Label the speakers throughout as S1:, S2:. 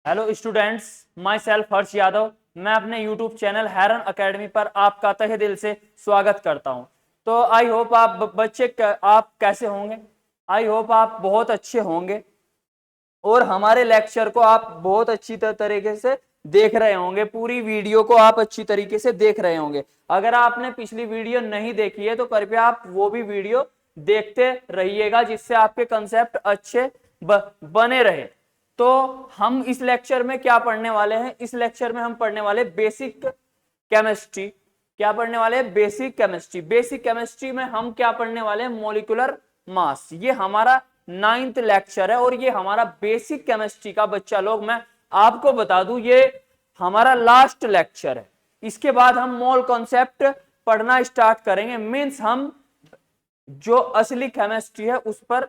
S1: Hello students, my self Harsh Yadav. मैं अपने YouTube channel heron academy पर आपका तहे दिल से स्वागत करता हूं। तो आई होप आप बच्चे आप कैसे होंगे। आई होप आप बहुत अच्छे होंगे और हमारे लेक्चर को आप बहुत अच्छी तरीके से देख रहे होंगे। पूरी वीडियो को आप अच्छी तरीके से देख रहे होंगे। अगर आपने पिछली वीडियो नहीं देखी है तो कृपया आप वो भी वीडियो देखते रहिएगा, जिससे आपके कंसेप्ट अच्छे बने रहे। तो हम इस लेक्चर में क्या पढ़ने वाले हैं? इस लेक्चर में हम पढ़ने वाले बेसिक केमिस्ट्री। क्या पढ़ने वाले हैं? Basic chemistry. बेसिक केमिस्ट्री में हम क्या पढ़ने वाले हैं? Molecular mass. ये हमारा 9th लेक्चर है और ये हमारा बेसिक केमिस्ट्री का बच्चा लोग, मैं आपको बता दूं, ये हमारा लास्ट लेक्चर है। इसके बाद हम मोल कॉन्सेप्ट पढ़ना स्टार्ट करेंगे। मींस हम जो असली केमिस्ट्री है उस पर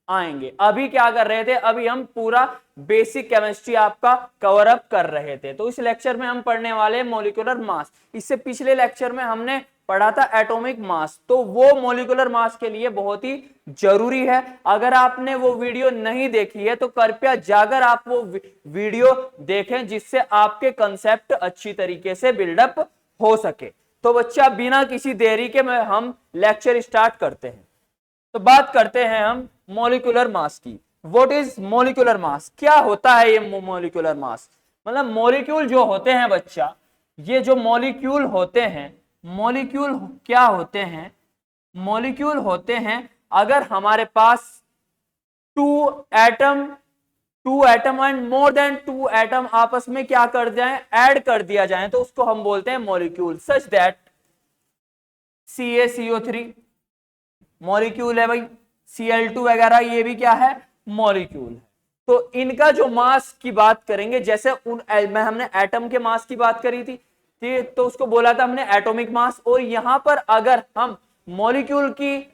S1: आएंगे। अभी क्या कर रहे थे? अभी हम पूरा बेसिक केमिस्ट्री आपका कवर अप कर रहे थे। तो इस लेक्चर में हम पढ़ने वाले हैं मॉलिक्यूलर मास। इससे पिछले लेक्चर में हमने पढ़ा था एटॉमिक मास, तो वो मॉलिक्यूलर मास के लिए बहुत ही जरूरी है। अगर आपने वो वीडियो नहीं देखी है तो कृपया जाकर आप वो वीडियो देखें, जिससे आपके कंसेप्ट अच्छी तरीके से बिल्डअप हो सके। तो बच्चा, बिना किसी देरी के हम लेक्चर स्टार्ट करते हैं। तो बात करते हैं हम मॉलिक्यूलर मास की। What is molecular mass? क्या होता है ये मॉलिक्यूलर मास? मतलब मॉलिक्यूल जो होते हैं बच्चा, ये जो मॉलिक्यूल होते हैं, मॉलिक्यूल क्या होते हैं? मॉलिक्यूल होते हैं अगर हमारे पास two atom and more than two atom आपस में क्या कर जाए? ऐड कर दिया जाए, तो उसको हम बोलते हैं molecule. Such that CaCO3 molecule है भाई, Cl2 वगैरह ये भी क्या है? मॉलिक्यूल है। तो इनका जो मास की बात करेंगे, जैसे हमने एटम के मास की बात करी थी, तो उसको बोला था हमने एटॉमिक मास। और यहां पर अगर हम मॉलिक्यूल की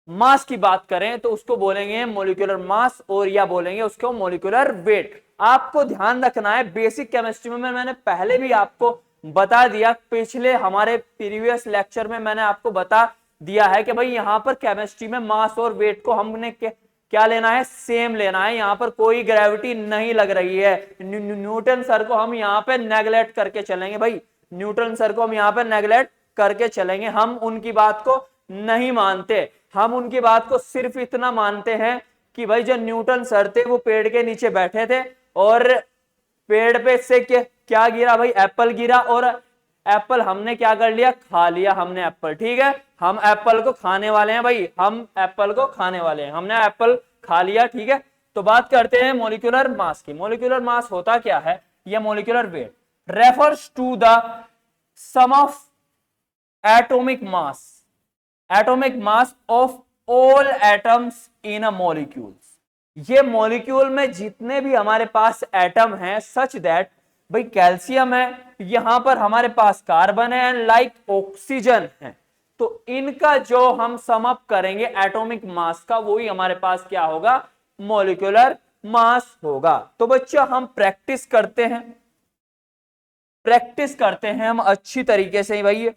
S1: मास की बात करें तो उसको बोलेंगे मॉलिक्यूलर मास, और या बोलेंगे उसको मॉलिक्यूलर वेट। आपको ध्यान रखना है, बेसिक केमिस्ट्री में मैंने पहले भी आपको बता दिया, पिछले हमारे प्रीवियस लेक्चर में मैंने आपको बता दिया है कि भाई यहां पर केमिस्ट्री में मास और वेट को हमने क्या लेना है? सेम लेना है। यहां पर कोई ग्रेविटी नहीं लग रही है। न्यूटन सर को हम यहां पे नेगलेक्ट करके चलेंगे भाई, न्यूटन सर को हम यहां पे नेगलेक्ट करके चलेंगे। हम उनकी बात को नहीं मानते। हम उनकी बात को सिर्फ इतना मानते हैं कि भाई जो न्यूटन सर थे वो पेड़ के नीचे बैठे थे और पेड़ पे से क्या गिरा भाई? एप्पल गिरा, और एप्पल हमने क्या कर लिया? खा लिया हमने एप्पल। ठीक है, हम एप्पल को खाने वाले हैं भाई, हम एप्पल को खाने वाले हैं, हमने एप्पल खा लिया। ठीक है, तो बात करते हैं मॉलिक्यूलर मास की। मॉलिक्यूलर मास होता क्या है? यह molecular weight refers to the sum of atomic mass, atomic mass of all atoms in a molecule. ये मॉलिक्यूल में जितने भी हमारे पास एटम हैं, सच दैट भाई कैल्शियम है, यहां पर हमारे पास कार्बन है एंड लाइक ऑक्सीजन है, तो इनका जो हम सम अप करेंगे एटॉमिक मास का, वही हमारे पास क्या होगा? मॉलिक्यूलर मास होगा। तो बच्चों, हम प्रैक्टिस करते हैं, प्रैक्टिस करते हैं हम अच्छी तरीके से भाई।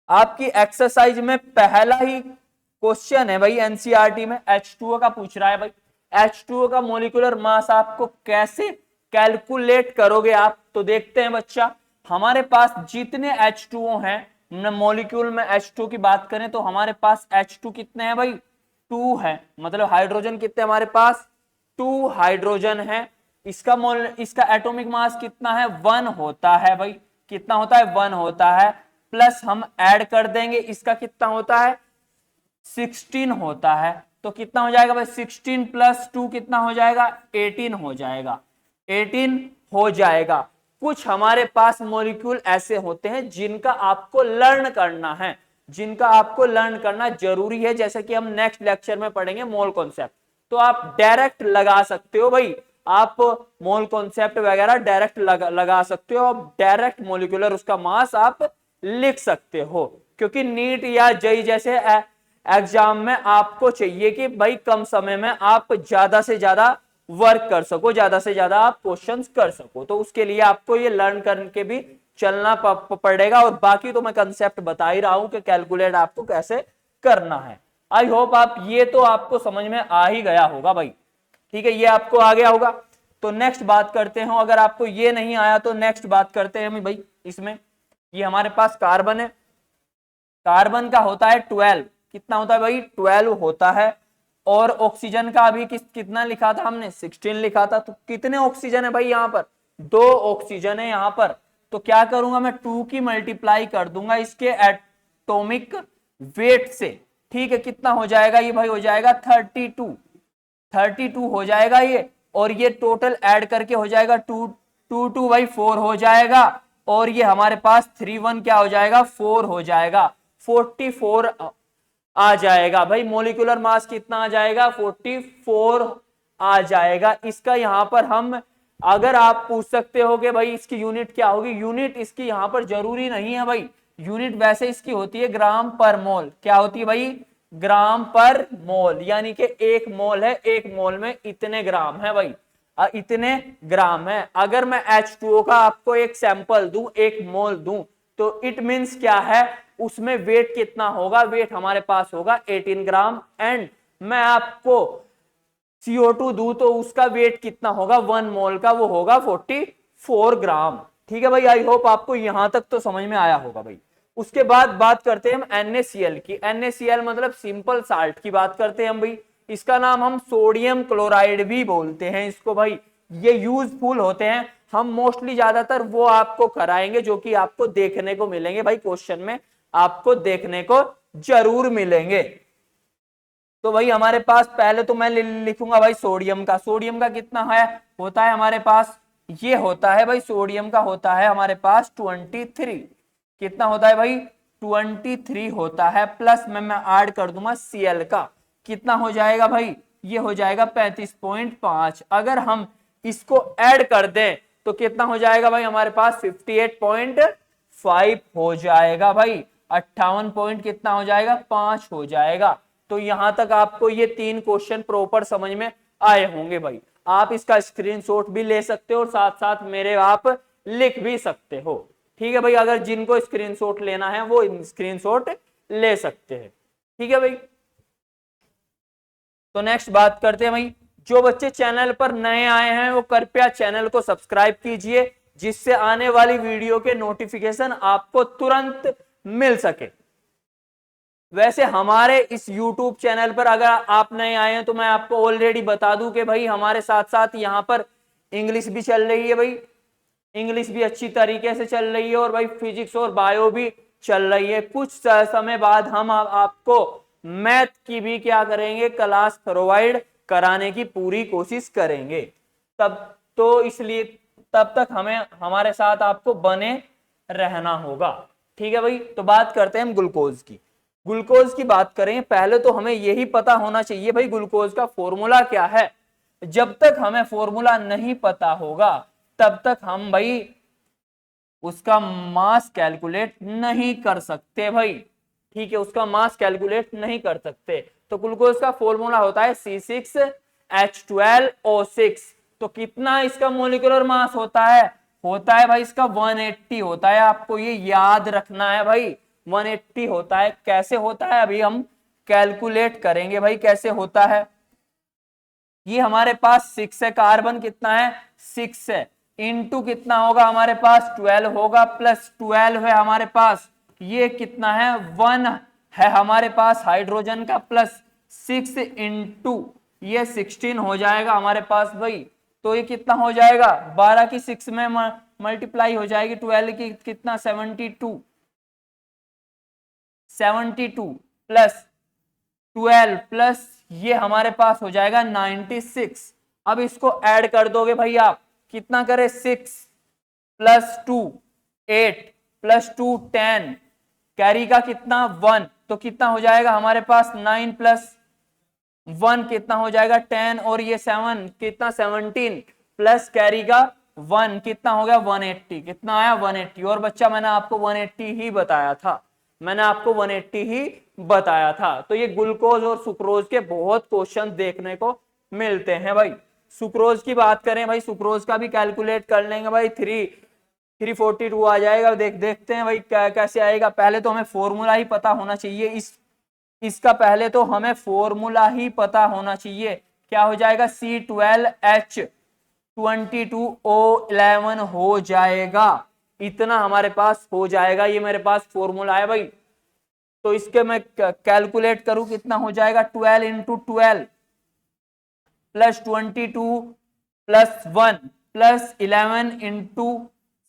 S1: आपकी एक्सरसाइज में पहला ही क्वेश्चन है भाई, एनसीईआरटी में H2O का पूछ रहा है भाई। H2O का मॉलिक्यूलर मास आपको कैसे कैलकुलेट करोगे आप? तो देखते हैं बच्चा, हमारे पास जितने H2O हैं, मॉलिक्यूल में H2O की बात करें तो हमारे पास H2 कितने हैं भाई? 2 है। मतलब हाइड्रोजन कितने हमारे पास? 2 हाइड्रोजन है। इसका एटॉमिक मास कितना है? 1 होता है भाई। कितना होता है? 1 होता है। प्लस हम ऐड कर देंगे, इसका कितना होता है? 16 होता है। तो कितना हो जाएगा भाई? 16 प्लस 2 कितना हो जाएगा? 18 हो जाएगा। 18 हो जाएगा। कुछ हमारे पास मॉलिक्यूल ऐसे होते हैं जिनका आपको लर्न करना है, जिनका आपको लर्न करना जरूरी है, जैसे कि हम नेक्स्ट लेक्चर में पढ़ेंगे मोल कॉन्सेप्ट। तो आप डायरेक्ट लगा सकते हो भाई, आप मोल कॉन्सेप्ट वगैरह डायरेक्ट लगा सकते हो। डायरेक्ट मॉलिक्यूलर उसका मास आप लिख सकते हो, क्योंकि नीट या जेईई जैसे एग्जाम में आपको चाहिए कि भाई कम समय में आप ज्यादा से ज्यादा वर्क कर सको, ज्यादा से ज्यादा आप क्वेश्चंस कर सको। तो उसके लिए आपको ये लर्न करके भी चलना पड़ेगा। और बाकी तो मैं कंसेप्ट बता ही रहा हूं कि कैलकुलेट आपको कैसे करना है। आई होप आप ये तो आपको समझ में आ ही गया होगा भाई। ठीक है, ये आपको आ गया होगा। तो नेक्स्ट बात करते हैं, अगर आपको ये नहीं आया तो नेक्स्ट बात करते हैं हम भाई। इसमें ये हमारे पास कार्बन है, कार्बन का होता है 12, कितना होता है भाई 12 होता है। और ऑक्सीजन का अभी कितना लिखा था हमने 16 लिखा था। तो कितने ऑक्सीजन है भाई यहाँ पर 2 ऑक्सीजन है यहाँ पर। तो क्या करूंगा मैं 2 की मल्टीप्लाई कर दूंगा इसके एटॉमिक वेट से, ठीक है। कितना हो जाएगा ये भाई, हो जाएगा 32 हो जाएगा ये। और ये टोटल ऐड करके हो जाएगा 2 भाई 4 हो जाएगा। और ये हमारे पास 3 1 क्या हो जाएगा 4 हो जाएगा, 44 आ जाएगा भाई। मोलिकुलर मास कितना आ जाएगा 44 आ जाएगा इसका। यहां पर हम, अगर आप पूछ सकते हो कि भाई इसकी यूनिट क्या होगी, यूनिट इसकी यहां पर जरूरी नहीं है भाई। यूनिट वैसे इसकी होती है ग्राम पर मोल। क्या होती है भाई ग्राम पर मोल, यानी कि 1 मोल है, 1 मोल में इतने ग्राम है भाई, इतने ग्राम है। अगर मैं H2O का आपको एक सैंपल दूं, 1 मोल दूं, तो इट मींस क्या है, उसमें वेट कितना होगा, वेट हमारे पास होगा 18 ग्राम। एंड मैं आपको CO2 दूं तो उसका वेट कितना होगा 1 मोल का, वो होगा 44 ग्राम। ठीक है भाई, आई होप आपको यहां तक तो समझ में आया होगा भाई। उसके बाद बात करते हैं हम NaCl की। NaCl मतलब सिंपल साल्ट की बात करते हैं हम भाई। इसका नाम हम सोडियम क्लोराइड भी बोलते हैं इसको भाई। ये यूजफुल होते हैं, हम मोस्टली ज्यादातर वो आपको कराएंगे जो कि आपको देखने को मिलेंगे भाई, क्वेश्चन में आपको देखने को जरूर मिलेंगे। तो भाई हमारे पास पहले तो मैं लिखूंगा भाई सोडियम का। सोडियम का कितना है, होता है हमारे पास, ये होता है भाई सोडियम का होता है हमारे पास 23। कितना होता है भाई 23 होता है। प्लस में मैं ऐड कर दूंगा Cl का, कितना हो जाएगा भाई, ये हो जाएगा 35.5। अगर हम इसको ऐड कर दें तो कितना हो जाएगा भाई हमारे पास 58.5 हो जाएगा भाई। 58 पॉइंट कितना हो जाएगा 5 हो जाएगा। तो यहां तक आपको ये 3 क्वेश्चन प्रॉपर समझ में आए होंगे भाई। आप इसका स्क्रीनशॉट भी ले सकते हो और साथ साथ मेरे आप लिख भी सकते हो। ठीक है भाई, अगर जिनको स्क्रीनशॉट लेना है वो स्क्रीनशॉट ले सकते हैं। ठीक है भाई, तो नेक्स्ट बात करते हैं भाई। जो बच्चे चैनल पर नए आए हैं वो कृपया चैनल को सब्सक्राइब कीजिए, जिससे आने वाली वीडियो के नोटिफिकेशन आपको तुरंत मिल सके। वैसे हमारे इस YouTube चैनल पर अगर आप नए आए हैं तो मैं आपको ऑलरेडी बता दूं कि भाई हमारे साथ साथ यहाँ पर इंग्लिश भी चल रही है भाई, इंग्लिश भी अच्छी तरीके से चल रही है, और भाई फिजिक्स और बायो भी चल रही है। कुछ समय बाद हम आपको मैथ की भी क्या करेंगे, क्लास प्रोवाइड कराने की पूरी कोशिश करेंगे। तब तो इसलिए तब तक हमें हमारे साथ आपको बने रहना होगा। ठीक है भाई, तो बात करते हैं हम ग्लूकोज की। ग्लूकोज की बात करें, पहले तो हमें यही पता होना चाहिए भाई ग्लूकोज का फॉर्मूला क्या है। जब तक हमें फॉर्मूला नहीं पता होगा तब तक हम भाई उसका मास कैलकुलेट नहीं कर सकते भाई। ठीक है, उसका मास कैलकुलेट नहीं कर सकते। तो ग्लूकोज का फॉर्मूला होता है C6H12O6। तो कितना इसका मोलिकुलर मास होता है भाई इसका 180 होता है। आपको ये याद रखना है भाई, 180 होता है। कैसे होता है अभी हम कैलकुलेट करेंगे भाई कैसे होता है। ये हमारे पास 6 है, कार्बन कितना है 6 है, इनटू कितना होगा हमारे पास 12 होगा, प्लस 12 है हमारे पास, ये कितना है 1 है हमारे पास हाइड्रोजन का, प्लस 6 इंटू ये 16 हो जाएगा हमारे पास भाई। तो ये कितना हो जाएगा 12 की 6 में मल्टीप्लाई हो जाएगी, 12 की कितना 72 प्लस 12 प्लस ये हमारे पास हो जाएगा 96। अब इसको ऐड कर दोगे भाई आप, कितना करे 6 प्लस 2 8 प्लस 2 10, कैरी का कितना 1, तो कितना हो जाएगा हमारे पास 9 प्लस 1 कितना हो जाएगा 10, और ये 7 कितना 17 प्लस कैरी का 1 कितना हो गया 180। कितना आया 180। और बच्चा मैंने आपको 180 ही बताया था, मैंने आपको 180 ही बताया था। तो ये ग्लूकोज और सुक्रोज के बहुत क्वेश्चन देखने को मिलते हैं भाई। सुक्रोज की बात करें भाई, सुक्रोज का भी कैलकुलेट कर लेंगे भाई, 342 आ जाएगा। देखते हैं भाई कैसे आएगा। पहले तो हमें फॉर्मूला ही पता होना चाहिए, इसका पहले तो हमें फॉर्मूला ही पता होना चाहिए। क्या हो जाएगा C12H12 22O11 हो जाएगा। इतना हमारे पास हो जाएगा, ये मेरे पास फॉर्मूला है भाई। तो इसके मैं कैलकुलेट करूं कितना हो जाएगा, 12 into 12 plus 22 plus 1 plus 11 into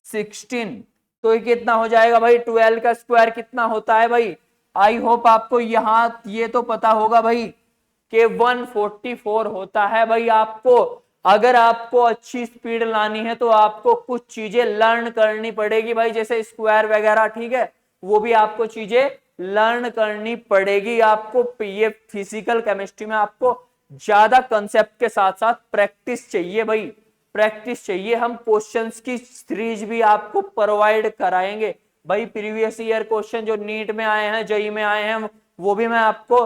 S1: 16, तो ये कितना हो जाएगा भाई, 12 का स्क्वायर कितना होता है भाई। आई होप आपको यहां ये तो पता होगा भाई कि 144 होता है भाई। आपको अगर आपको अच्छी स्पीड लानी है तो आपको कुछ चीजें लर्न करनी पड़ेगी भाई, जैसे स्क्वायर वगैरह, ठीक है, वो भी आपको चीजें लर्न करनी पड़ेगी। आपको ये फिजिकल केमिस्ट्री में आपको ज्यादा कंसेप्ट के साथ साथ प्रैक्टिस चाहिए भाई, प्रैक्टिस चाहिए। हम क्वेश्चंस की सीरीज भी आपको प्रोवाइड कराएंगे भाई। प्रीवियस ईयर क्वेश्चन जो नीट में आए हैं, जेई में आए हैं, वो भी मैं आपको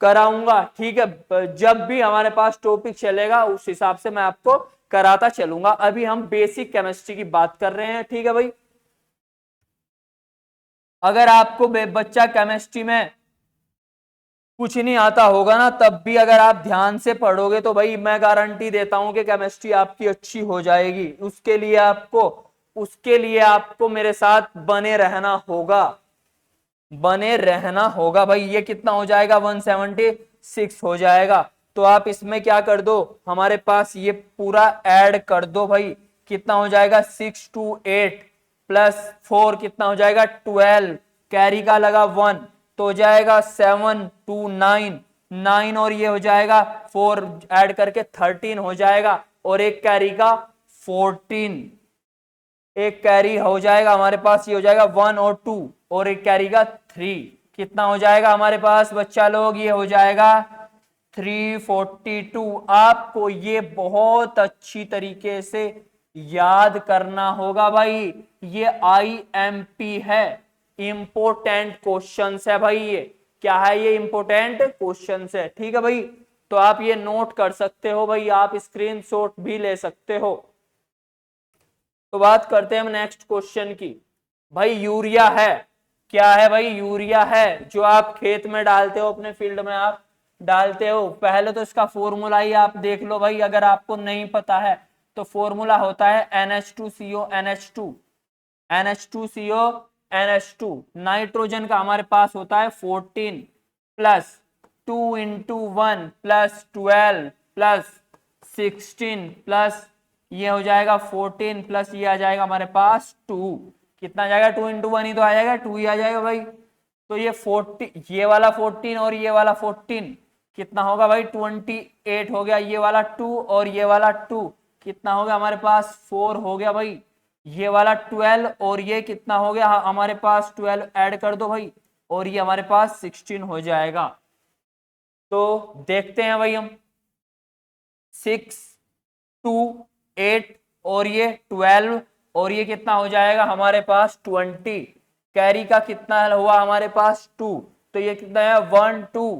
S1: कराऊंगा, ठीक है। जब भी हमारे पास टॉपिक चलेगा उस हिसाब से मैं आपको कराता चलूंगा। अभी हम बेसिक केमिस्ट्री की बात कर रहे हैं, ठीक है भाई। अगर आपको बच्चा केमिस्ट्री में कुछ नहीं आता होगा ना, तब भी अगर आप ध्यान से पढ़ोगे तो भाई मैं गारंटी देता हूं कि केमिस्ट्री आपकी अच्छी हो जाएगी। उसके लिए आपको मेरे साथ बने रहना होगा, बने रहना होगा भाई। ये कितना हो जाएगा, 176 हो जाएगा। तो आप इसमें क्या कर दो, हमारे पास ये पूरा ऐड कर दो भाई। कितना हो जाएगा, 6 to 8 प्लस 4 कितना हो जाएगा, 12, कैरी का लगा 1 तो हो जाएगा 7 to 9, 9 और ये हो जाएगा 4 ऐड करके 13 हो जाएगा, और एक कैरी का 14, एक कैरी हो जाएगा हमारे पास, ये हो जाएगा 1 और 2, और एक कैरी का 3, कितना हो जाएगा हमारे पास बच्चा लोग, ये हो जाएगा 342। आपको ये बहुत अच्छी तरीके से याद करना होगा भाई। ये IMP है, इंपोर्टेंट क्वेश्चंस है भाई। ये क्या है, ये इंपोर्टेंट क्वेश्चंस है, ठीक है भाई। तो आप ये नोट कर सकते हो भाई, आप स्क्रीनशॉट भी ले सकते हो। तो बात करते हैं हम नेक्स्ट क्वेश्चन की। भाई यूरिया है, क्या है भाई, यूरिया है जो आप खेत में डालते हो, अपने फील्ड में आप डालते हो। पहले तो इसका फॉर्मूला ही आप देख लो भाई, अगर आपको नहीं पता है तो फॉर्मूला होता है NH2CO NH2, NH2CO NH2। Nitrogen का हमारे पास होता है 14 plus 2 into 1 plus 12 plus 16 plus ये हो जाएगा 14 प्लस ये आ जाएगा हमारे पास 2, कितना आ जाएगा, 2 इंटू 1 ही तो आ जाएगा, 2 ही आ जाएगा भाई। तो ये 40, ये वाला 14 और ये वाला 14 कितना होगा भाई, 28 हो गया। ये वाला 2 और ये वाला 2 कितना हो गया हमारे पास, 4 हो गया भाई। ये वाला 12 और ये कितना हो गया हमारे पास, 12 ऐड कर दो भाई, और ये हमारे पास 16 हो जाएगा। तो देखते हैं भाई हम, 6 2 8 और ये 12 और ये कितना हो जाएगा हमारे पास 20, कैरी का कितना हुआ हमारे पास 2, तो ये कितना है 1 2,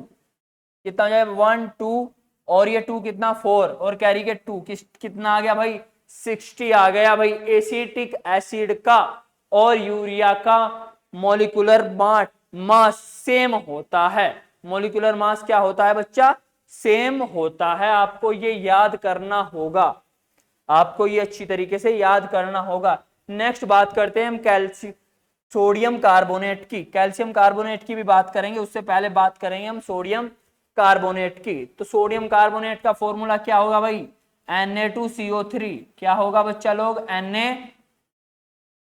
S1: कितना हो जाएगा 1 2 और ये 2 कितना 4 और कैरी के 2 कितना आ गया भाई 60 आ गया भाई। एसिटिक एसिड का और यूरिया का मॉलिक्यूलर मास सेम होता है। मॉलिक्यूलर मास क्या होता है बच्चा, सेम होता है। आपको ये याद करना होगा, आपको ये अच्छी तरीके से याद करना होगा। नेक्स्ट बात करते हैं हम सोडियम कार्बोनेट की। कैल्शियम कार्बोनेट की भी बात करेंगे, उससे पहले बात करेंगे हम सोडियम कार्बोनेट की। तो सोडियम कार्बोनेट का फॉर्मूला क्या होगा भाई, Na2CO3। क्या होगा बच्चा लोग,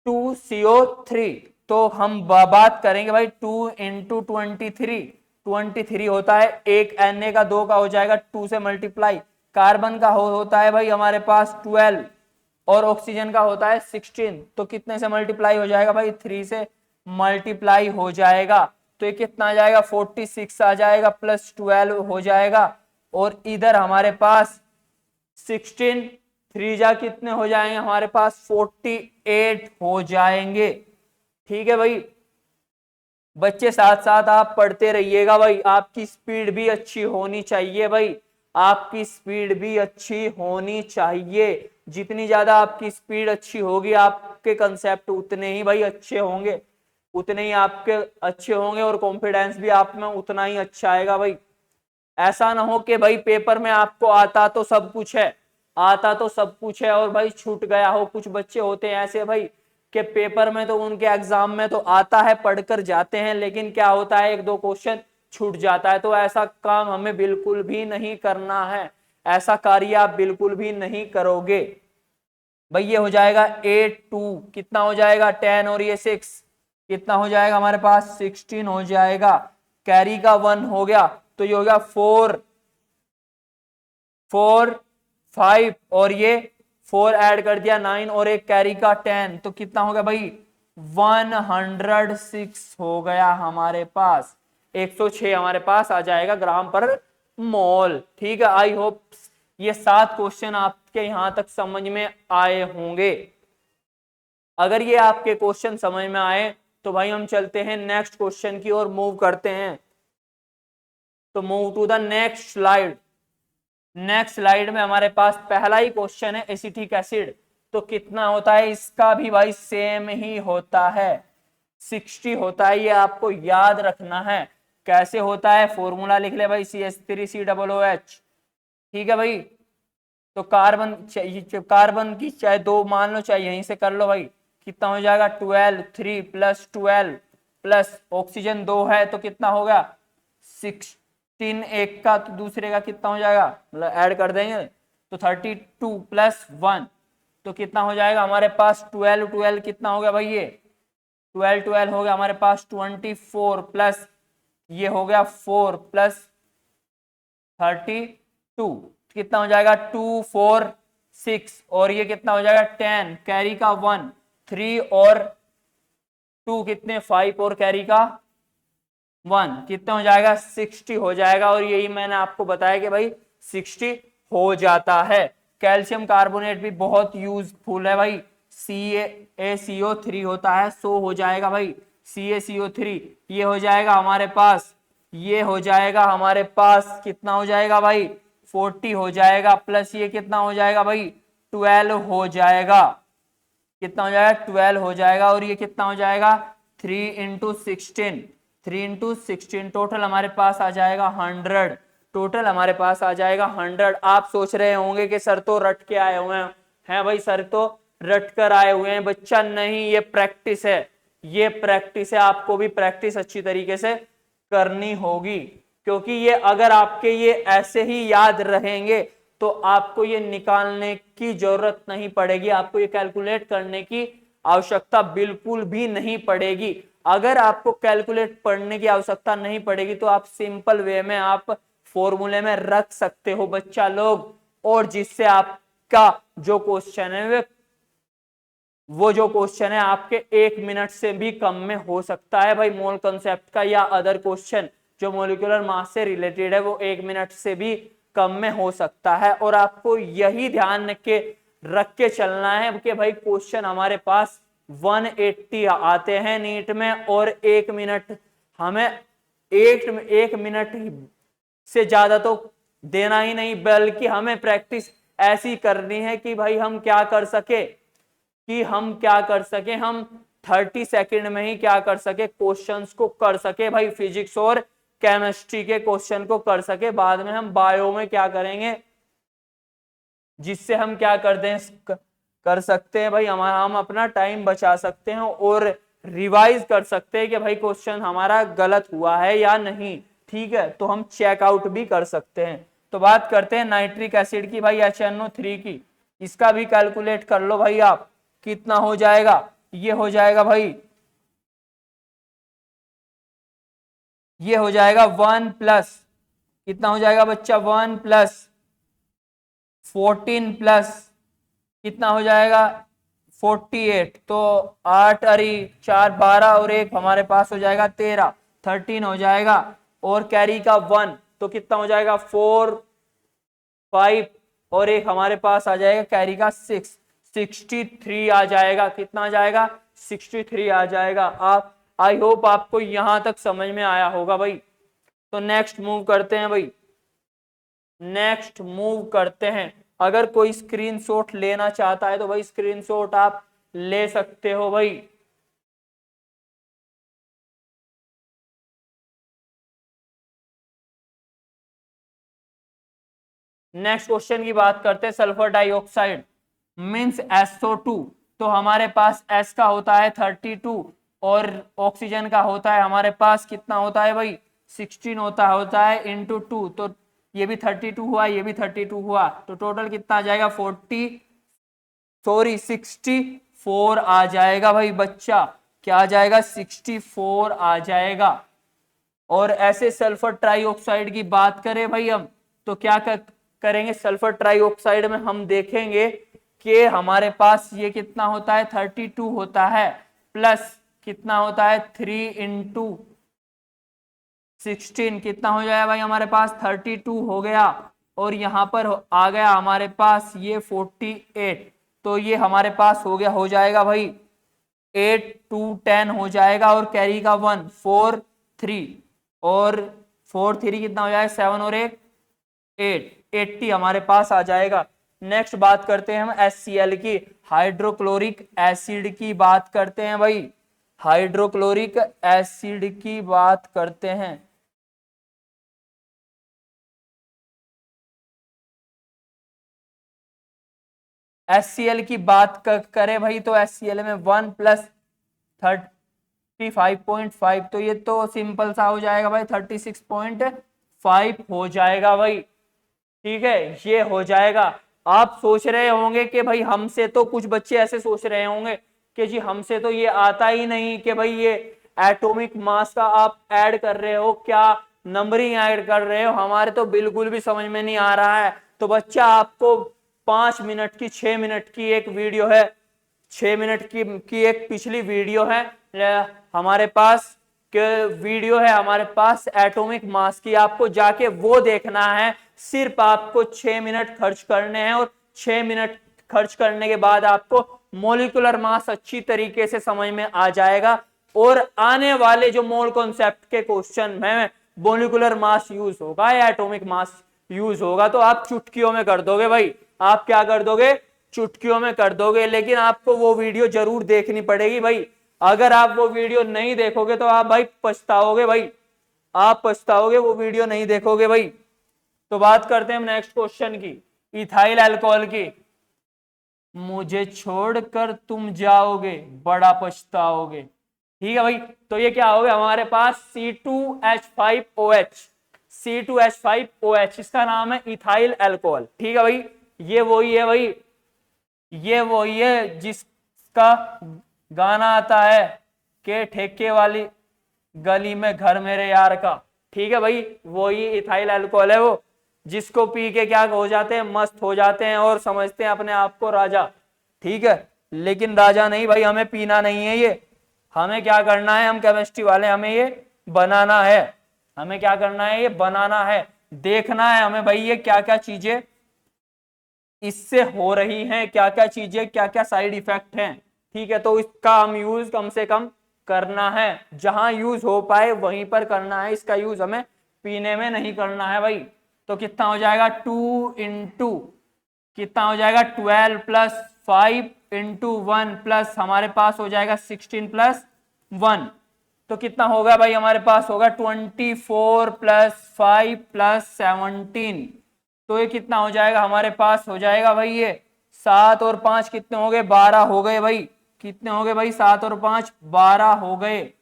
S1: Na2CO3। तो हम बात करेंगे भाई 2 इंटू 23 होता है, एक Na का 2 का हो जाएगा 2 से मल्टीप्लाई। कार्बन का होता है भाई हमारे पास 12 और ऑक्सीजन का होता है 16, तो कितने से मल्टीप्लाई हो जाएगा भाई, 3 से मल्टीप्लाई हो जाएगा। तो ये कितना आ जाएगा 46 आ जाएगा, प्लस 12 हो जाएगा, और इधर हमारे पास 16 3 जा कितने हो जाएंगे हमारे पास 48 हो जाएंगे। ठीक है भाई बच्चे, साथ साथ आप पढ़ते रहिएगा भाई, आपकी स्पीड भी अच्छी होनी चाहिए भाई, आपकी स्पीड भी अच्छी होनी चाहिए। जितनी ज्यादा आपकी स्पीड अच्छी होगी आपके कंसेप्ट उतने ही भाई अच्छे होंगे, उतने ही आपके अच्छे होंगे, और कॉन्फिडेंस भी आप में उतना ही अच्छा आएगा भाई। ऐसा ना हो कि भाई पेपर में आपको आता तो सब कुछ है, आता तो सब कुछ है और भाई छूट गया हो। कुछ बच्चे होते हैं ऐसे भाई कि पेपर में तो उनके एग्जाम में तो आता है, पढ़कर जाते हैं, लेकिन क्या होता है एक दो क्वेश्चन छूट जाता है। तो ऐसा काम हमें बिल्कुल भी नहीं करना है, ऐसा कार्य आप बिल्कुल भी नहीं करोगे भाई। ये हो जाएगा 8 2 कितना हो जाएगा 10 और ये 6 कितना हो जाएगा हमारे पास 16 हो जाएगा। कैरी का 1 हो गया तो ये हो गया 4 4 5 और ये 4 ऐड कर दिया 9 और एक कैरी का 10 तो कितना हो गया भाई 106 हो गया हमारे पास। 106 हमारे पास आ जाएगा ग्राम पर मोल। ठीक है, आई होप ये 7 क्वेश्चन आपके यहां तक समझ में आए होंगे। अगर ये आपके क्वेश्चन समझ में आए तो भाई हम चलते हैं नेक्स्ट क्वेश्चन की ओर मूव करते हैं। तो move to the next slide. Next slide में हमारे पास पहला ही क्वेश्चन है एसिटिक एसिड। तो कितना होता है इसका भी भाई सेम ही होता है 60 होता है। ये आपको याद रखना है कैसे होता है, फॉर्मूला लिख ले भाई CH3COOH। ठीक है भाई, तो कार्बन चाहिए, कार्बन की चाहे 2 मान लो चाहे यहीं से कर लो भाई। कितना हो जाएगा 12 3 + 12 प्लस ऑक्सीजन 2 है तो कितना होगा 16। एक का तो दूसरे का कितना हो जाएगा, मतलब ऐड कर देंगे तो 32 + 1 तो कितना हो जाएगा हमारे पास 12 12 कितना हो गया भाई ये 12 12 हो गया हमारे पास 24 प्लस ये हो गया 4 + 32 कितना हो जाएगा 2 4 6 और ये कितना हो जाएगा 10 कैरी का 1 3 और 2 कितने 5 और कैरी का 1 कितना हो जाएगा 60 हो जाएगा। और यही मैंने आपको बताया कि भाई 60 हो जाता है। कैल्शियम कार्बोनेट भी बहुत यूजफुल है भाई। CaCO3 होता है 100 हो जाएगा भाई CaCO3। ये हो जाएगा हमारे पास, ये हो जाएगा हमारे पास कितना हो जाएगा भाई 40 हो जाएगा प्लस ये कितना हो जाएगा भाई 12 हो जाएगा। कितना हो जाएगा 12 हो जाएगा और ये कितना हो जाएगा 3 × 16 3 × 16 टोटल हमारे पास आ जाएगा 100। टोटल हमारे पास आ जाएगा 100। आप सोच रहे होंगे कि सर तो रट के आए हुए हैं भाई, सर तो रट कर आए हुए हैं। बच्चा नहीं, ये प्रैक्टिस है, ये प्रैक्टिस है। आपको भी प्रैक्टिस अच्छी तरीके से करनी होगी क्योंकि ये अगर आपके ये ऐसे ही याद रहेंगे तो आपको ये निकालने की जरूरत नहीं पड़ेगी, आपको ये कैलकुलेट करने की आवश्यकता बिल्कुल भी नहीं पड़ेगी। अगर आपको कैलकुलेट पढ़ने की आवश्यकता नहीं पड़ेगी तो आप सिंपल वे में आप फॉर्मूले में रख सकते हो बच्चा लोग, और जिससे आपका जो क्वेश्चन है वो जो क्वेश्चन है आपके 1 मिनट से भी कम में हो सकता है भाई। मोल कंसेप्ट का या अदर क्वेश्चन जो मोलिकुलर मास से रिलेटेड है वो 1 मिनट से भी कम में हो सकता है। और आपको यही ध्यान रख के चलना है कि भाई क्वेश्चन हमारे पास 180 आते हैं नीट में और 1 मिनट हमें 1 मिनट से ज्यादा तो देना ही नहीं, बल्कि हमें प्रैक्टिस ऐसी करनी है कि भाई हम क्या कर सके, हम 30 सेकंड में ही क्या कर सके क्वेश्चंस को कर सके भाई। फिजिक्स और केमिस्ट्री के क्वेश्चन को कर सके। बाद में हम बायो में क्या करेंगे जिससे हम क्या कर सकते हैं भाई, हम अपना टाइम बचा सकते हैं और रिवाइज कर सकते हैं कि भाई क्वेश्चन हमारा गलत हुआ है या नहीं। ठीक है, तो हम चेकआउट भी कर सकते हैं। तो बात करते हैं नाइट्रिक एसिड की भाई HNO3 की। इसका भी कैलकुलेट कर लो भाई आप, कितना हो जाएगा, ये हो जाएगा भाई, ये हो जाएगा 1 प्लस कितना हो जाएगा बच्चा 1 + 14 प्लस कितना हो जाएगा 48 तो 8 अरी 4 12 और 1 हमारे पास हो जाएगा 13 हो जाएगा। और कैरी का 1 तो कितना हो जाएगा 4 5 और 1 हमारे पास आ जाएगा कैरी का 6 63 आ जाएगा। कितना आ जाएगा 63 आ जाएगा। आप आई होप आपको यहां तक समझ में आया होगा भाई। तो नेक्स्ट मूव करते हैं भाई, नेक्स्ट मूव करते हैं। अगर कोई स्क्रीनशॉट लेना चाहता है तो भाई स्क्रीनशॉट आप ले सकते हो भाई। नेक्स्ट क्वेश्चन की बात करते हैं, सल्फर डाइऑक्साइड मीन्स SO2। तो हमारे पास S का होता है 32 और ऑक्सीजन का होता है हमारे पास कितना होता है भाई 16 होता है इंटू 2। तो ये भी 32 हुआ, ये भी 32 हुआ, तो टोटल कितना आ जाएगा 64 आ जाएगा भाई बच्चा। क्या आ जाएगा 64 आ जाएगा। और ऐसे सल्फर ट्राइऑक्साइड की बात करें भाई हम, तो क्या करेंगे, सल्फर ट्राइऑक्साइड में हम देखेंगे कि हमारे पास ये कितना होता है 32 होता है, प्लस कितना होता है 3 इंटू 16 कितना हो जाएगा भाई हमारे पास 32 हो गया। और यहां पर आ गया हमारे पास ये 48। तो ये हमारे पास हो जाएगा भाई 8 2 10 हो जाएगा, और कैरी का 1 4 3 और 4 3 कितना हो जाएगा 7 और 1 8 80 हमारे पास आ जाएगा। नेक्स्ट बात करते हैं हम HCl की, हाइड्रोक्लोरिक एसिड की बात करते हैं भाई, हाइड्रोक्लोरिक एसिड की बात करते हैं। HCl की बात करें भाई, तो HCl में 1 प्लस 35.5, तो ये तो सिंपल सा हो जाएगा भाई 36.5 हो जाएगा भाई। ठीक है, ये हो जाएगा। आप सोच रहे होंगे कि भाई हमसे तो, कुछ बच्चे ऐसे सोच रहे होंगे कि जी हमसे तो ये आता ही नहीं कि भाई ये एटॉमिक मास का आप ऐड कर रहे हो, क्या नंबरिंग ऐड कर रहे हो, हमारे तो बिल्कुल भी समझ में नहीं आ रहा है। तो बच्चा आपको 5 मिनट की 6 मिनट की एक वीडियो है, 6 मिनट की एक पिछली वीडियो है हमारे पास, वीडियो है हमारे पास एटॉमिक मास की, आपको जाके वो देखना है। सिर्फ आपको 6 मिनट खर्च करने हैं, और 6 मिनट खर्च करने के बाद आपको मोलिकुलर मास अच्छी तरीके से समझ में आ जाएगा। और आने वाले जो मोल कॉन्सेप्ट के क्वेश्चन में मोलिकुलर मास यूज होगा या एटॉमिक मास यूज होगा, तो आप चुटकियों में कर दोगे भाई। आप क्या कर दोगे, चुटकियों में कर दोगे। लेकिन आपको वो वीडियो जरूर देखनी पड़ेगी भाई। अगर आप वो वीडियो नहीं देखोगे तो आप भाई पछताओगे भाई, आप पछताओगे, वो वीडियो नहीं देखोगे भाई। तो बात करते हैं हम नेक्स्ट क्वेश्चन की, इथाइल अल्कोहल की। मुझे छोड़कर तुम जाओगे, बड़ा पछताओगे। ठीक है भाई, तो ये क्या हो गया हमारे पास C2H5OH, C2H5OH, इसका नाम है इथाइल अल्कोहल। ठीक है भाई, ये वही है भाई, ये वही है जिसका गाना आता है कि ठेके वाली गली में घर मेरे यार का। ठीक है भाई, वही इथाइल अल्कोहल है, वो जिसको पी के क्या हो जाते हैं, मस्त हो जाते हैं और समझते हैं अपने आप को राजा। ठीक है, लेकिन राजा नहीं भाई, हमें पीना नहीं है ये, हमें क्या करना है, हम केमिस्ट्री वाले, हमें ये बनाना है। हमें क्या करना है, ये बनाना है, देखना है हमें भाई ये क्या क्या चीजें इससे हो रही हैं, क्या क्या चीजें, क्या क्या साइड इफेक्ट हैं। ठीक है, तो इसका हम यूज कम से कम करना है, जहां यूज हो पाए वहीं पर करना है, इसका यूज हमें पीने में नहीं करना है भाई। तो कितना हो जाएगा 2 इंटू कितना हो जाएगा 12 प्लस 5 इंटू 1 प्लस हमारे पास हो जाएगा 16 प्लस 1, तो कितना होगा भाई हमारे पास होगा 24 प्लस 5 प्लस 17। तो ये कितना हो जाएगा हमारे पास हो जाएगा भाई ये 7 और 5 कितने हो गए 12 हो गए भाई। कितने हो गए भाई 7 और 5 12 हो गए,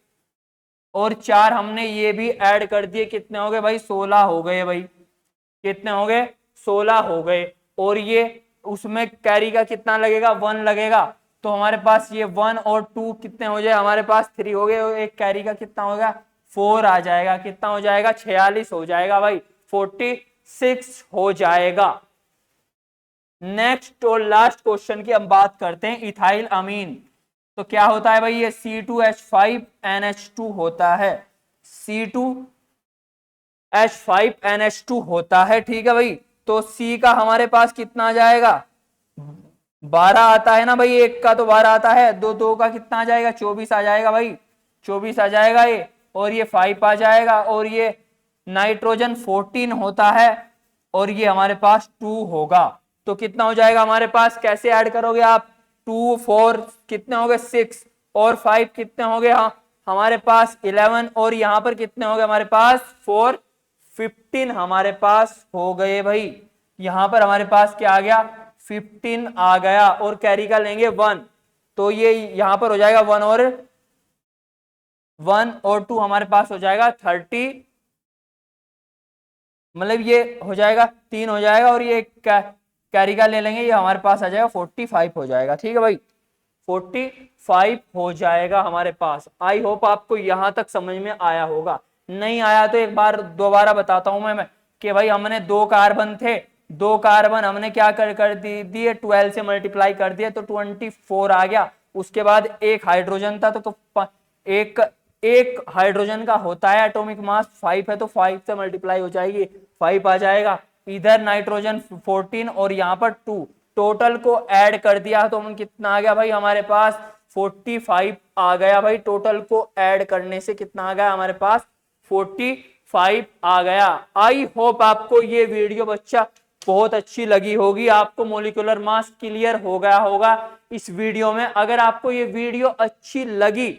S1: और 4 हमने ये भी ऐड कर दिए, कितने हो गए भाई 16 हो गए भाई। कितने हो गए 16 हो गए, और ये उसमें कैरी का कितना लगेगा 1 लगेगा, तो हमारे पास ये 1 और 2 कितने हो जाए हमारे पास 3 हो गए, और एक कैरी का कितना होगा 4 आ जाएगा। कितना हो जाएगा 46 हो जाएगा भाई, 46 हो जाएगा। नेक्स्ट और लास्ट क्वेश्चन की हम बात करते हैं, इथाइल अमीन। तो क्या होता है भाई, ये C2H5NH2 होता है, C2H5NH2 होता है। ठीक है भाई, तो C का हमारे पास कितना आ जाएगा 12 आता है ना भाई, एक का तो 12 आता है, दो का कितना आ जाएगा 24 आ जाएगा भाई, 24 आ जाएगा ये, और ये 5 आ जाएगा, और ये नाइट्रोजन 14 होता है, और ये हमारे पास 2 होगा। तो कितना हो जाएगा हमारे पास, कैसे ऐड करोगे आप, 2 4 कितने हो गए 6 और 5 कितने हो गए हमारे पास 11, और यहां पर कितने हो गए हमारे पास 4 15 हमारे पास हो गए भाई। यहां पर हमारे पास क्या आ गया 15 आ गया और कैरी का लेंगे 1, तो ये यहां पर हो जाएगा 1 और 2 हमारे पास हो जाएगा 30, मतलब ये हो जाएगा 3 हो जाएगा और ये कैरी का ले लेंगे, ये हमारे पास आ जाएगा 45 हो जाएगा। ठीक है भाई, 45 हो जाएगा हमारे पास। आई होप आपको यहां तक समझ में आया होगा, नहीं आया तो एक बार दोबारा बताता हूं मैं कि भाई हमने 2 कार्बन थे, 2 कार्बन हमने क्या कर दिए 12 से मल्टीप्लाई कर दिया तो 24 आ गया। उसके बाद एक हाइड्रोजन था तो एक हाइड्रोजन का होता है एटॉमिक मास 5 है तो 5 से मल्टीप्लाई हो जाएगी 5 आ जाएगा। इधर नाइट्रोजन 14 और यहाँ पर 2, टोटल को ऐड कर दिया तो हम कितना आ गया भाई हमारे पास 45 आ गया भाई। टोटल को ऐड करने से कितना आ गया हमारे पास 45 आ गया। आई होप आपको ये वीडियो बच्चा बहुत अच्छी लगी होगी, आपको मोलिकुलर मास क्लियर हो गया होगा इस वीडियो में। अगर आपको ये वीडियो अच्छी लगी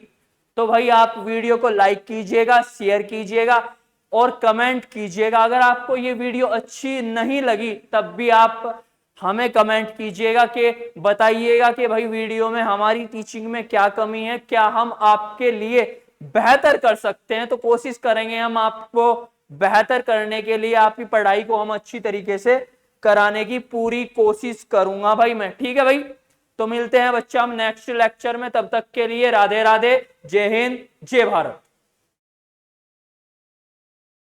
S1: तो भाई आप वीडियो को लाइक कीजिएगा, शेयर कीजिएगा और कमेंट कीजिएगा। अगर आपको ये वीडियो अच्छी नहीं लगी तब भी आप हमें कमेंट कीजिएगा कि बताइएगा कि भाई वीडियो में हमारी टीचिंग में क्या कमी है, क्या हम आपके लिए बेहतर कर सकते हैं। तो कोशिश करेंगे हम आपको बेहतर करने के लिए, आपकी पढ़ाई को हम अच्छी तरीके से कराने की पूरी कोशिश करूंगा भाई मैं। ठीक है भाई, तो मिलते हैं बच्चा हम नेक्स्ट लेक्चर में, तब तक के लिए राधे राधे, जय हिंद, जय भारत।